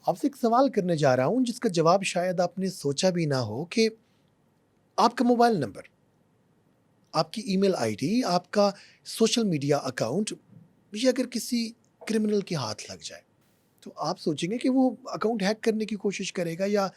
आपसे एक सवाल करने जा रहा हूँ जिसका जवाब शायद आपने सोचा भी ना हो कि आपका मोबाइल नंबर, आपकी ईमेल आईडी, आपका सोशल मीडिया अकाउंट ये अगर किसी क्रिमिनल के हाथ लग जाए, तो आप सोचेंगे कि वो अकाउंट हैक करने की कोशिश करेगा या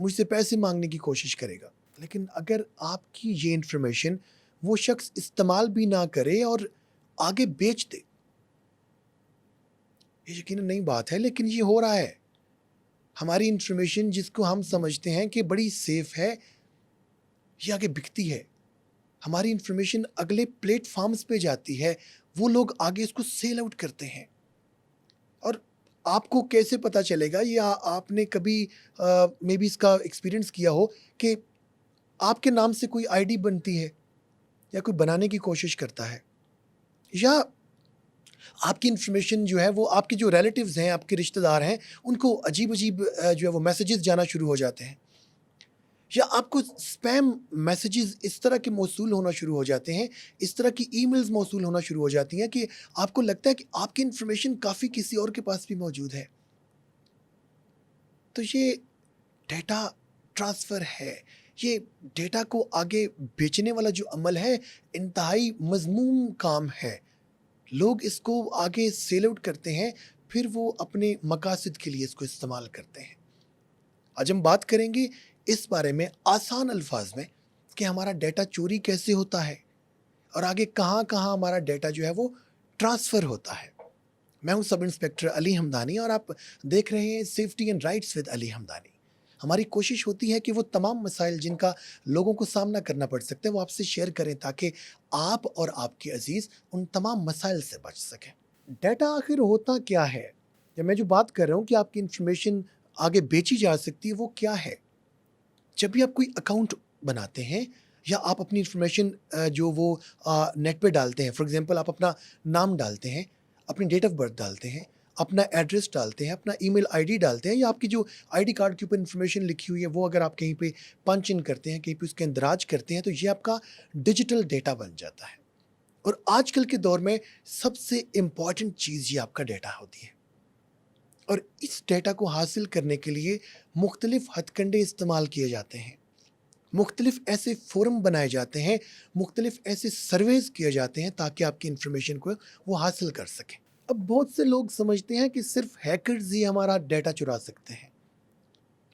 मुझसे पैसे माँगने की कोशिश करेगा। लेकिन अगर आपकी ये इन्फॉर्मेशन वो शख्स इस्तेमाल भी ना करे और आगे बेच दे, ये यकीनन नई बात है लेकिन ये हो रहा है। हमारी इन्फॉर्मेशन जिसको हम समझते हैं कि बड़ी सेफ है, ये आगे बिकती है। हमारी इन्फॉर्मेशन अगले प्लेटफ़ॉर्म्स पे जाती है, वो लोग आगे इसको सेल आउट करते हैं। और आपको कैसे पता चलेगा या आपने कभी मे बी इसका एक्सपीरियंस किया हो कि आपके नाम से कोई आईडी बनती है या कोई बनाने की कोशिश करता है, या आपकी इन्फॉर्मेशन जो है वो आपके जो रिलेटिव्स हैं, आपके रिश्तेदार हैं, उनको अजीब-अजीब जो है वो मैसेजेस जाना शुरू हो जाते हैं। या आपको स्पैम मैसेजेस इस तरह के मौसूल होना शुरू हो जाते हैं, इस तरह की ईमेल्स मौसूल होना शुरू हो जाती हैं कि आपको लगता है कि आपकी इन्फॉर्मेशन काफ़ी किसी और के पास भी मौजूद है। तो ये डेटा ट्रांसफ़र है, ये डेटा को आगे बेचने वाला जो अमल है, इंतहाई मज़मूम काम है। लोग इसको आगे सेल आउट करते हैं, फिर वो अपने मकासद के लिए इसको इस्तेमाल करते हैं। आज हम बात करेंगे इस बारे में आसान अल्फाज में कि हमारा डेटा चोरी कैसे होता है और आगे कहाँ-कहाँ हमारा डेटा जो है वो ट्रांसफ़र होता है। मैं हूँ सब इंस्पेक्टर अली हमदानी और आप देख रहे हैं safety and rights with Ali Hamdani. हमारी कोशिश होती है कि वो तमाम मसाइल जिनका लोगों को सामना करना पड़ सकता है, वो आपसे शेयर करें ताकि आप और आपके अज़ीज़ उन तमाम मसाइल से बच सकें। डेटा आखिर होता क्या है? या मैं जो बात कर रहा हूँ कि आपकी इन्फॉर्मेशन आगे बेची जा सकती है, वो क्या है? जब भी आप कोई अकाउंट बनाते हैं या आप अपनी इन्फॉर्मेशन जो वो नेट पे डालते हैं, फॉर एग्जांपल आप अपना नाम डालते हैं, अपनी डेट ऑफ बर्थ डालते हैं, अपना एड्रेस डालते हैं, अपना ईमेल आईडी डालते हैं, या आपकी जो आईडी कार्ड के ऊपर इन्फॉर्मेशन लिखी हुई है वो अगर आप कहीं पे पंच इन करते हैं, कहीं पे उसके इंदराज करते हैं, तो ये आपका डिजिटल डेटा बन जाता है। और आजकल के दौर में सबसे इम्पॉर्टेंट चीज़ ये आपका डेटा होती है। और इस डेटा को हासिल करने के लिए मुख्तलिफ हथकंडे इस्तेमाल किए जाते हैं, मुख्तलिफ ऐसे फ़ोरम बनाए जाते हैं, मुख्तलिफ ऐसे सर्वेज़ किए जाते हैं ताकि आपकी इन्फॉर्मेशन को वो हासिल कर सकें। अब बहुत से लोग समझते हैं कि सिर्फ़ हैकर्स ही हमारा डेटा चुरा सकते हैं,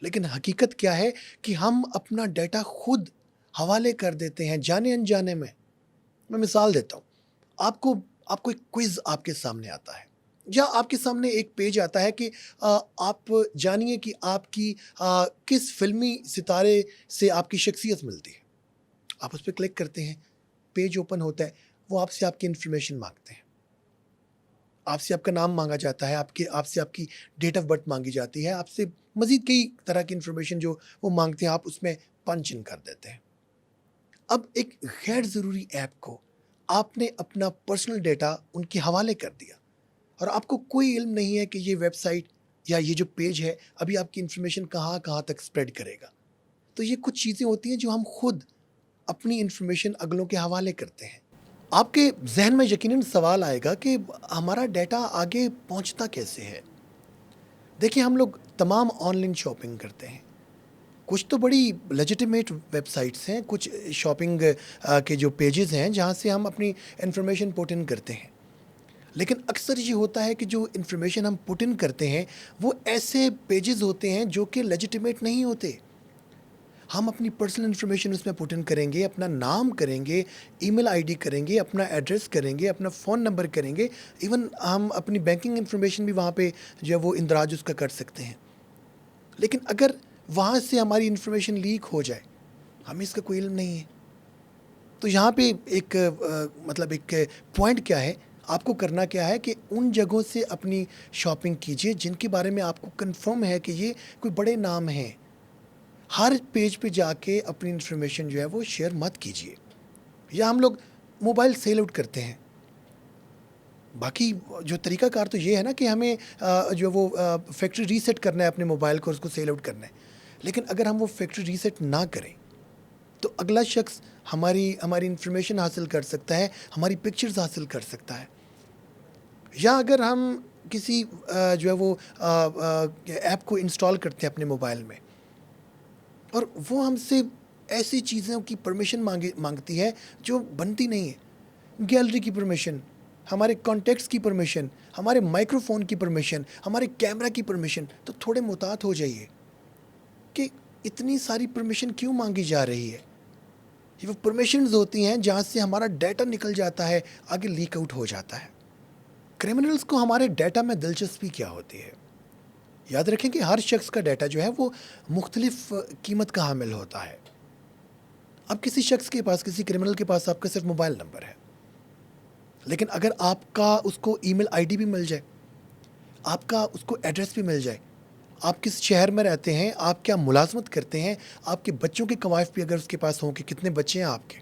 लेकिन हकीकत क्या है कि हम अपना डेटा खुद हवाले कर देते हैं जाने-अनजाने में। मैं मिसाल देता हूँ, आपको आपको एक क्विज़ आपके सामने आता है या आपके सामने एक पेज आता है कि आप जानिए कि आपकी किस फ़िल्मी सितारे से आपकी शख्सियत मिलती है। आप उस पे क्लिक करते हैं, पेज ओपन होता है, वो आपसे आपकी इन्फॉर्मेशन माँगते हैं। आपसे आपका नाम माँगा जाता है, आपसे आपकी डेट ऑफ बर्थ माँगी जाती है, आपसे मज़ीद कई तरह की इन्फॉर्मेशन जो वो माँगते हैं, आप उसमें पंच इन कर देते हैं। अब एक गैर ज़रूरी ऐप को आपने अपना पर्सनल डेटा उनके हवाले कर दिया और आपको कोई इल्म नहीं है कि ये वेबसाइट या ये जो पेज है अभी आपकी इन्फॉर्मेशन कहाँ-कहाँ तक स्प्रेड करेगा। तो ये कुछ चीज़ें होती हैं जो हम खुद अपनी इन्फॉर्मेशन अगलों के हवाले करते हैं। आपके ज़हन में यकीनन सवाल आएगा कि हमारा डेटा आगे पहुँचता कैसे है? देखिए, हम लोग तमाम ऑनलाइन शॉपिंग करते हैं। कुछ तो बड़ी लेजिटिमेट वेबसाइट्स हैं, कुछ शॉपिंग के जो पेजेज़ हैं जहाँ से हम अपनी इन्फॉर्मेशन पुट इन करते हैं। लेकिन अक्सर ये होता है कि जो इन्फॉर्मेशन हम पुट इन करते हैं, वो ऐसे पेजेज़ होते हैं जो कि लेजिटिमेट नहीं होते। हम अपनी पर्सनल इन्फॉर्मेशन उसमें पुट इन करेंगे, अपना नाम करेंगे, ईमेल आईडी करेंगे, अपना एड्रेस करेंगे, अपना फ़ोन नंबर करेंगे, इवन हम अपनी बैंकिंग इन्फॉर्मेशन भी वहाँ पे जो है वो इंदराज उसका कर सकते हैं। लेकिन अगर वहाँ से हमारी इन्फॉर्मेशन लीक हो जाए, हमें इसका कोई इल्म नहीं है। तो यहाँ पे एक मतलब एक पॉइंट क्या है, आपको करना क्या है कि उन जगहों से अपनी शॉपिंग कीजिए जिनके बारे में आपको कन्फर्म है कि ये कोई बड़े नाम हैं। हर पेज पे जाके अपनी इन्फॉर्मेशन जो है वो शेयर मत कीजिए। या हम लोग मोबाइल सेल आउट करते हैं। बाकी जो तरीक़ाकार तो ये है ना कि हमें जो वो फैक्ट्री रीसेट करना है अपने मोबाइल को, उसको सेल आउट करना है। लेकिन अगर हम वो फैक्ट्री रीसेट ना करें, तो अगला शख्स हमारी हमारी इन्फॉर्मेशन हासिल कर सकता है, हमारी पिक्चर्स हासिल कर सकता है। या अगर हम کسی جو ہے وہ ایپ کو انسٹال کرتے ہیں اپنے موبائل میں، اور وہ ہم سے ایسی چیزوں کی پرمیشن مانگتی ہے جو بنتی نہیں ہے. گیلری کی پرمیشن، ہمارے کانٹیکٹس کی پرمیشن، ہمارے مائکرو فون کی پرمیشن، ہمارے کیمرہ کی پرمیشن. تو تھوڑے محتاط ہو جائیے کہ اتنی ساری پرمیشن کیوں مانگی جا رہی ہے. یہ وہ پرمیشنز ہوتی ہیں جہاں سے ہمارا ڈیٹا نکل جاتا ہے، آگے لیک آؤٹ ہو جاتا ہے. کرمنلز کو ہمارے ڈیٹا میں دلچسپی کیا ہوتی ہے؟ یاد رکھیں کہ ہر شخص کا ڈیٹا جو ہے وہ مختلف قیمت کا حامل ہوتا ہے. اب کسی شخص کے پاس، کسی کرمنل کے پاس آپ کا صرف موبائل نمبر ہے، لیکن اگر آپ کا اس کو ای میل آئی ڈی بھی مل جائے، آپ کا اس کو ایڈریس بھی مل جائے، آپ کس شہر میں رہتے ہیں، آپ کیا ملازمت کرتے ہیں، آپ کے بچوں کے قوائف بھی اگر اس کے پاس ہوں کہ کتنے بچے ہیں آپ کے،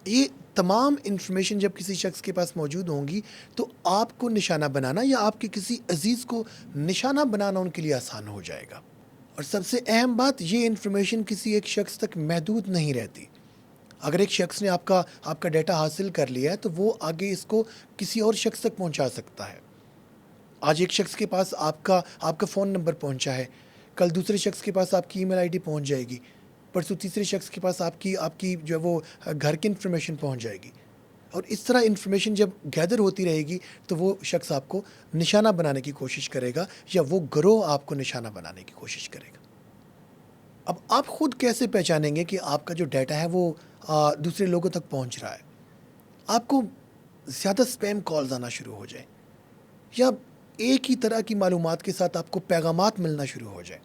یہ تمام انفارمیشن جب کسی شخص کے پاس موجود ہوں گی تو آپ کو نشانہ بنانا یا آپ کے کسی عزیز کو نشانہ بنانا ان کے لیے آسان ہو جائے گا. اور سب سے اہم بات، یہ انفارمیشن کسی ایک شخص تک محدود نہیں رہتی. اگر ایک شخص نے آپ کا ڈیٹا حاصل کر لیا ہے تو وہ آگے اس کو کسی اور شخص تک پہنچا سکتا ہے. آج ایک شخص کے پاس آپ کا فون نمبر پہنچا ہے، کل دوسرے شخص کے پاس آپ کی ای میل آئی ڈی پہنچ جائے گی، پرسوں تیسرے شخص کے پاس آپ کی جو ہے وہ گھر کی انفارمیشن پہنچ جائے گی. اور اس طرح انفارمیشن جب گیدر ہوتی رہے گی تو وہ شخص آپ کو نشانہ بنانے کی کوشش کرے گا، یا وہ گروہ آپ کو نشانہ بنانے کی کوشش کرے گا. اب آپ خود کیسے پہچانیں گے کہ آپ کا جو ڈیٹا ہے وہ دوسرے لوگوں تک پہنچ رہا ہے؟ آپ کو زیادہ اسپیم کالز آنا شروع ہو جائیں، یا ایک ہی طرح کی معلومات کے ساتھ آپ کو پیغامات ملنا شروع ہو جائیں،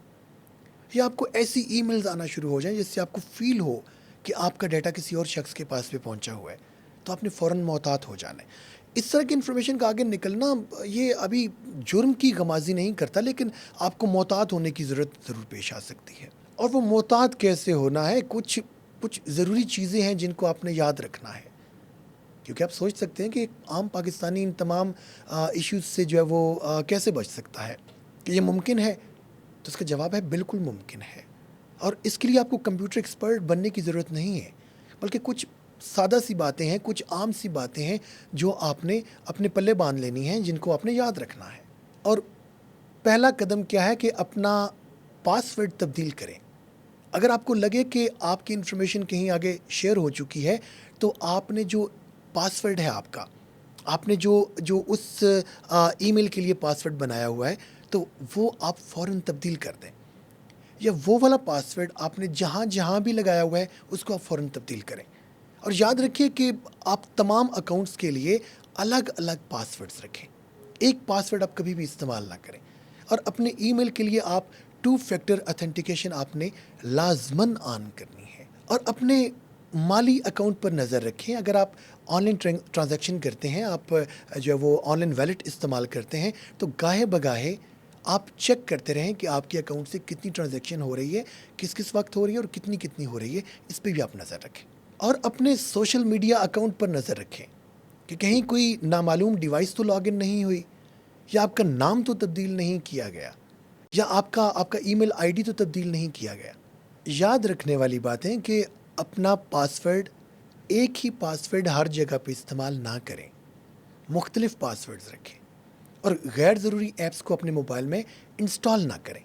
یا آپ کو ایسی ای میلز آنا شروع ہو جائیں جس سے آپ کو فیل ہو کہ آپ کا ڈیٹا کسی اور شخص کے پاس بھی پہنچا ہوا ہے، تو آپ نے فوراً محتاط ہو جانا ہے. اس طرح کی انفارمیشن کا آگے نکلنا یہ ابھی جرم کی غمازی نہیں کرتا، لیکن آپ کو محتاط ہونے کی ضرورت ضرور پیش آ سکتی ہے. اور وہ محتاط کیسے ہونا ہے؟ کچھ ضروری چیزیں ہیں جن کو آپ نے یاد رکھنا ہے. کیونکہ آپ سوچ سکتے ہیں کہ ایک عام پاکستانی ان تمام ایشوز سے جو ہے وہ کیسے بچ سکتا ہے، کہ یہ ممکن ہے؟ تو اس کا جواب ہے بالکل ممکن ہے. اور اس کے لیے آپ کو کمپیوٹر ایکسپرٹ بننے کی ضرورت نہیں ہے، بلکہ کچھ سادہ سی باتیں ہیں، کچھ عام سی باتیں ہیں جو آپ نے اپنے پلے باندھ لینی ہیں، جن کو آپ نے یاد رکھنا ہے. اور پہلا قدم کیا ہے کہ اپنا پاس ورڈ تبدیل کریں. اگر آپ کو لگے کہ آپ کی انفارمیشن کہیں آگے شیئر ہو چکی ہے تو آپ نے جو پاس ورڈ ہے آپ نے جو اس ای میل کے لیے پاس ورڈ بنایا ہوا ہے تو وہ آپ فوراً تبدیل کر دیں، یا وہ والا پاس ورڈ آپ نے جہاں بھی لگایا ہوا ہے اس کو آپ فوراً تبدیل کریں. اور یاد رکھیے کہ آپ تمام اکاؤنٹس کے لیے الگ الگ پاس ورڈز رکھیں، ایک پاس ورڈ آپ کبھی بھی استعمال نہ کریں. اور اپنے ای میل کے لیے آپ 2 فیکٹر اتھینٹیکیشن آپ نے لازماً آن کرنی ہے. اور اپنے مالی اکاؤنٹ پر نظر رکھیں. اگر آپ آن لائن ٹرانزیکشن کرتے ہیں، آپ جو ہے وہ آن لائن ویلٹ استعمال کرتے ہیں، تو گاہے بگاہے آپ چیک کرتے رہیں کہ آپ کے اکاؤنٹ سے کتنی ٹرانزیکشن ہو رہی ہے، کس وقت ہو رہی ہے اور کتنی ہو رہی ہے، اس پہ بھی آپ نظر رکھیں. اور اپنے سوشل میڈیا اکاؤنٹ پر نظر رکھیں کہ کہیں کوئی نامعلوم ڈیوائس تو لاگ ان نہیں ہوئی، یا آپ کا نام تو تبدیل نہیں کیا گیا، یا آپ کا ای میل آئی ڈی تو تبدیل نہیں کیا گیا. یاد رکھنے والی بات ہے کہ اپنا پاس ورڈ، ایک ہی پاس ورڈ ہر جگہ پہ استعمال نہ کریں، مختلف پاس ورڈز رکھیں. اور غیر ضروری ایپس کو اپنے موبائل میں انسٹال نہ کریں.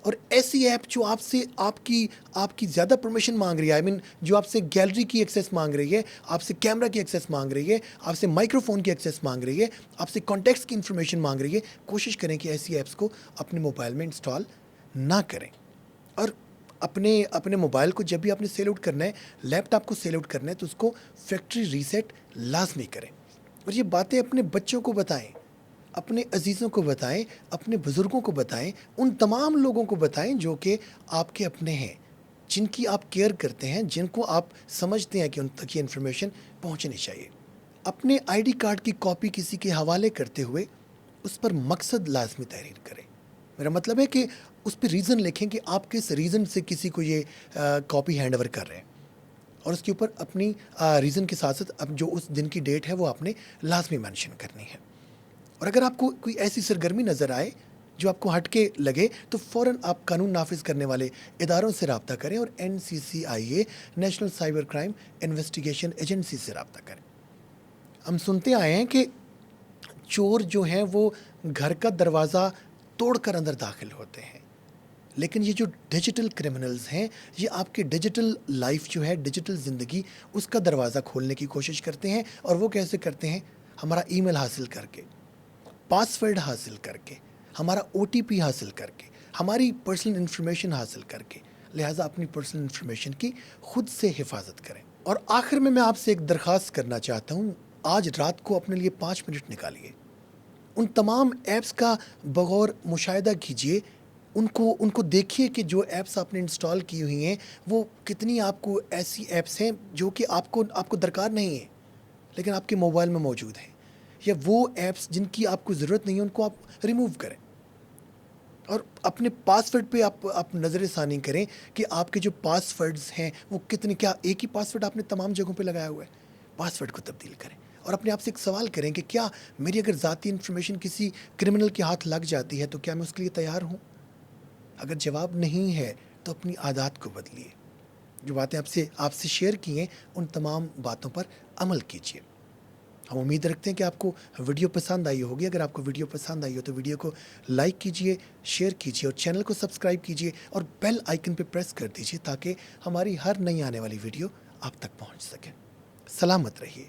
اور ایسی ایپ جو آپ کی زیادہ پرمیشن مانگ رہی ہے، جو آپ سے گیلری کی ایکسیس مانگ رہی ہے، آپ سے کیمرہ کی ایکسیس مانگ رہی ہے، آپ سے مائکرو فون کی ایکسیس مانگ رہی ہے، آپ سے کانٹیکٹس کی انفارمیشن مانگ رہی ہے، کوشش کریں کہ ایسی ایپس کو اپنے موبائل میں انسٹال نہ کریں. اور اپنے موبائل کو جب بھی آپ نے سیل آؤٹ کرنا ہے، لیپ ٹاپ کو سیل آؤٹ کرنا ہے، تو اس کو فیکٹری ریسیٹ لازمی کریں. اور یہ باتیں اپنے بچوں کو بتائیں، اپنے عزیزوں کو بتائیں، اپنے بزرگوں کو بتائیں، ان تمام لوگوں کو بتائیں جو کہ آپ کے اپنے ہیں، جن کی آپ کیئر کرتے ہیں، جن کو آپ سمجھتے ہیں کہ ان تک یہ انفارمیشن پہنچنی چاہیے. اپنے آئی ڈی کارڈ کی کاپی کسی کے حوالے کرتے ہوئے اس پر مقصد لازمی تحریر کریں. میرا مطلب ہے کہ اس پہ ریزن لکھیں کہ آپ کس ریزن سے کسی کو یہ کاپی ہینڈ اوور کر رہے ہیں، اور اس کے اوپر اپنی ریزن کے ساتھ ساتھ اب جو اس دن کی ڈیٹ ہے وہ آپ نے لازمی مینشن کرنی ہے. اور اگر آپ کو کوئی ایسی سرگرمی نظر آئے جو آپ کو ہٹ کے لگے تو فوراً آپ قانون نافذ کرنے والے اداروں سے رابطہ کریں، اور NCCIA national cyber crime investigation agency سے رابطہ کریں. ہم سنتے آئے ہیں کہ चोर जो हैं वो घर का दरवाज़ा तोड़कर अंदर दाखिल होते हैं, लेकिन ये जो डिजिटल क्रिमिनल्स हैं ये आपकी डिजिटल लाइफ जो है, डिजिटल ज़िंदगी, उसका दरवाज़ा खोलने की कोशिश करते हैं। और वो कैसे करते हैं? हमारा ईमेल हासिल करके, पासवर्ड हासिल करके, हमारा OTP हासिल करके, हमारी पर्सनल इन्फॉर्मेशन हासिल करके। लिहाजा अपनी पर्सनल इन्फॉर्मेशन की खुद से हिफाजत करें। और आखिर में मैं आपसे एक दरख्वास्त करना चाहता हूँ, आज रात को अपने लिए 5 मिनट निकालिए, उन तमाम ऐप्स का बगौर मुशाहिदा कीजिए, उनको देखिए कि जो ऐप्स आपने इंस्टॉल की हुई हैं वो कितनी आपको ऐसी ऐप्स हैं जो कि आपको दरकार नहीं है लेकिन आपके मोबाइल में मौजूद हैं, या वो ऐप्स जिनकी आपको ज़रूरत नहीं है उनको आप रिमूव करें। और अपने पासवर्ड पे आप नज़र षानी करें कि आपके जो पासवर्ड्स हैं वो कितने, क्या एक ही पासवर्ड आपने तमाम जगहों पे लगाया हुआ है? पासवर्ड को तब्दील करें और अपने आप से एक सवाल करें कि क्या मेरी अगर ज़ाती इन्फॉर्मेशन किसी क्रिमिनल के हाथ लग जाती है तो क्या मैं उसके लिए तैयार हूँ? अगर जवाब नहीं है तो अपनी आदत को बदलिए। जो बातें आपसे शेयर की हैं उन तमाम बातों पर अमल कीजिए। हम उम्मीद रखते हैं कि आपको वीडियो पसंद आई होगी। अगर आपको वीडियो पसंद आई हो तो वीडियो को लाइक कीजिए, शेयर कीजिए और चैनल को सब्सक्राइब कीजिए और बेल आइकन पर प्रेस कर दीजिए ताकि हमारी हर नई आने वाली वीडियो आप तक पहुंच सके। सलामत रहिए।